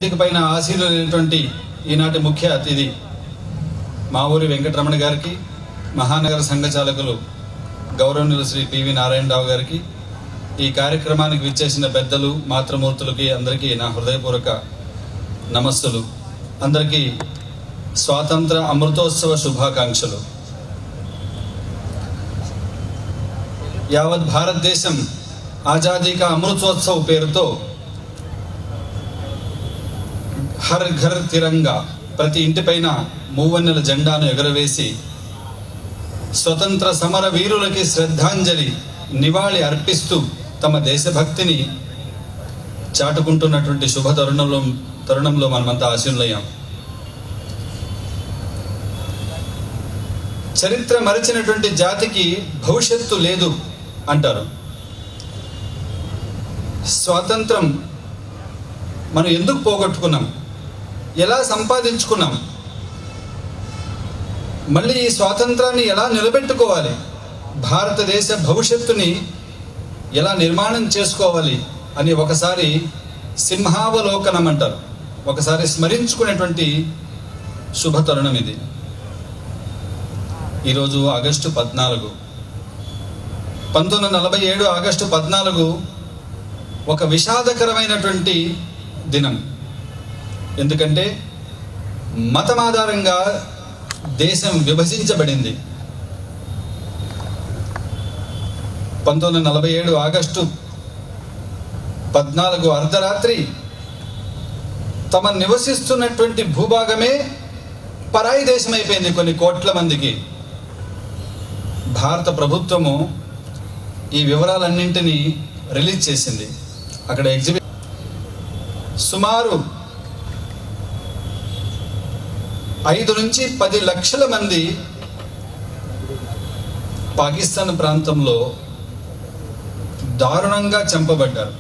పైన ఆశీర్వదించినటువంటి ఈనాటి ముఖ్య అతిథి మా ఊరి వెంకటరమణ గారికి, మహానగర సంఘ చాలకులు గౌరవనీయులు శ్రీ పివి నారాయణరావు గారికి, ఈ కార్యక్రమానికి విచ్చేసిన పెద్దలు, మాతృమూర్తులకి అందరికీ నా హృదయపూర్వక నమస్సులు. అందరికీ స్వాతంత్ర అమృతోత్సవ శుభాకాంక్షలు. యావత్ భారతదేశం ఆజాదీ కా అమృతోత్సవ్ పేరుతో హర్ ఘర్ తిరంగా, ప్రతి ఇంటిపైన మూవన్నెల జెండాను ఎగురవేసి స్వతంత్ర సమర వీరులకి శ్రద్ధాంజలి నివాళి అర్పిస్తూ తమ దేశభక్తిని చాటుకుంటున్నటువంటి శుభ తరుణంలో మనమంతా ఆశీనులయ్యాం. చరిత్ర మరచినటువంటి జాతికి భవిష్యత్తు లేదు అంటారు. స్వాతంత్రం మనం ఎందుకు పోగొట్టుకున్నాం, ఎలా సంపాదించుకున్నాం, మళ్ళీ ఈ స్వాతంత్రాన్ని ఎలా నిలబెట్టుకోవాలి, భారతదేశ భవిష్యత్తుని ఎలా నిర్మాణం చేసుకోవాలి అని ఒకసారి సింహావలోకనం అంటారు, ఒకసారి స్మరించుకునేటువంటి శుభతరుణం ఇది. ఈరోజు ఆగస్టు 14, 1947 ఆగస్టు 14 ఒక విషాదకరమైనటువంటి దినం. ఎందుకంటే మతం ఆధారంగా దేశం విభజించబడింది. 1947 ఆగస్టు 14 అర్ధరాత్రి తమ నివసిస్తున్నటువంటి భూభాగమే పరాయి దేశం అయిపోయింది కొన్ని కోట్ల మందికి. భారత ప్రభుత్వము ఈ వివరాలన్నింటినీ రిలీజ్ చేసింది. అక్కడ సుమారు 5 నుంచి 10 లక్షల మంది పాకిస్తాన్ ప్రాంతంలో దారుణంగా చంపబడ్డారు.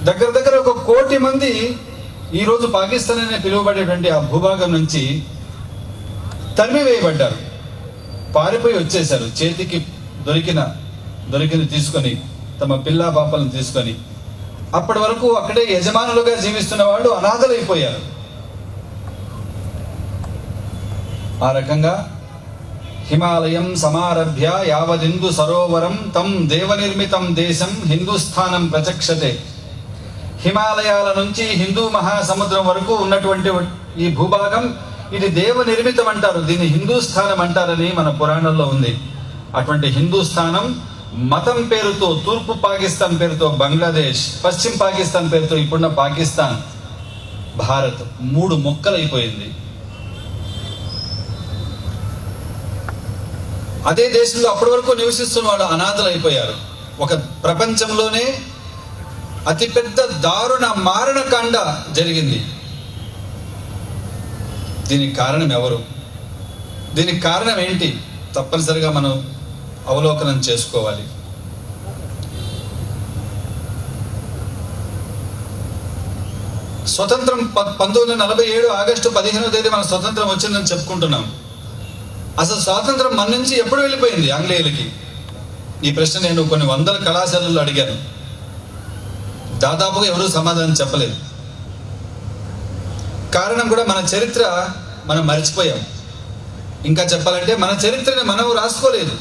దగ్గర 1 కోటి మంది ఈరోజు పాకిస్తాన్ అనే పిలువబడేటువంటి ఆ భూభాగం నుంచి తరిమివేయబడ్డారు, పారిపోయి వచ్చేశారు. చేతికి దొరికింది తీసుకొని, తమ పిల్లా పాపలను తీసుకొని. అప్పటి వరకు అక్కడే యజమానులుగా జీవిస్తున్న వాళ్ళు అనాథలైపోయారు. ఆ రకంగా హిమాలయం సమారభ్య యావదిందు సరోవరం తం దేవనిర్మితం దేశం హిందూస్థానం ప్రచక్షతే. హిమాలయాల నుంచి హిందూ మహాసముద్రం వరకు ఉన్నటువంటి ఈ భూభాగం ఇది దేవ నిర్మితం అంటారు, దీన్ని హిందూస్థానం అంటారని మన పురాణంలో ఉంది. అటువంటి హిందూస్థానం మతం పేరుతో తూర్పు పాకిస్తాన్ పేరుతో బంగ్లాదేశ్, పశ్చిమ పాకిస్తాన్ పేరుతో ఇప్పుడున్న పాకిస్తాన్, భారత్ 3 ముక్కలైపోయింది. అదే దేశంలో అప్పటి వరకు నివసిస్తున్న వాళ్ళు అనాథలు అయిపోయారు. ఒక ప్రపంచంలోనే అతిపెద్ద దారుణ మారణకాండ జరిగింది. దీనికి కారణం ఎవరు, దీనికి కారణం ఏంటి, తప్పనిసరిగా మనం అవలోకనం చేసుకోవాలి. స్వతంత్రం 1947 ఆగస్టు 15వ తేదీ మన స్వతంత్రం వచ్చిందని చెప్పుకుంటున్నాం. అసలు స్వాతంత్రం మన నుంచి ఎప్పుడు వెళ్ళిపోయింది ఆంగ్లేయులకి? ఈ ప్రశ్న నేను కొన్ని వందల కళాశాలల్లో అడిగాను. దాదాపుగా ఎవరూ సమాధానం చెప్పలేదు. కారణం కూడా మన చరిత్ర మనం మర్చిపోయాం. ఇంకా చెప్పాలంటే మన చరిత్రని మనం రాసుకోలేదు.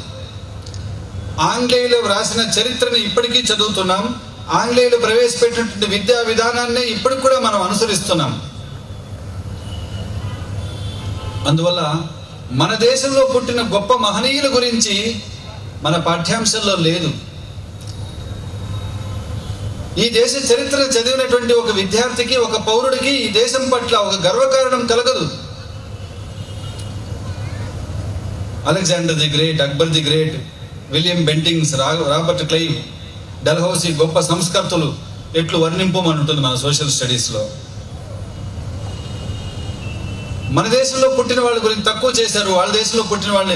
ఆంగ్లేయులు రాసిన చరిత్రని ఇప్పటికీ చదువుతున్నాం. ఆంగ్లేయులు ప్రవేశపెట్టినటువంటి విద్యా విధానాన్ని ఇప్పటికి కూడా మనం అనుసరిస్తున్నాం. అందువల్ల మన దేశంలో పుట్టిన గొప్ప మహనీయుల గురించి మన పాఠ్యాంశంలో లేదు. ఈ దేశ చరిత్ర చదివినటువంటి ఒక విద్యార్థికి, ఒక పౌరుడికి ఈ దేశం పట్ల ఒక గర్వకారణం కలగదు. Alexander the great, Akbar the great, William Bentinck, Robert Clive, Dalhousie గొప్ప సంస్కర్తలు ఎట్లు వర్ణింపమని ఉంటుంది మన సోషల్ స్టడీస్లో. మన దేశంలో పుట్టిన వాళ్ళ గురించి తక్కువ చేశారు, వాళ్ళ దేశంలో పుట్టిన వాళ్ళని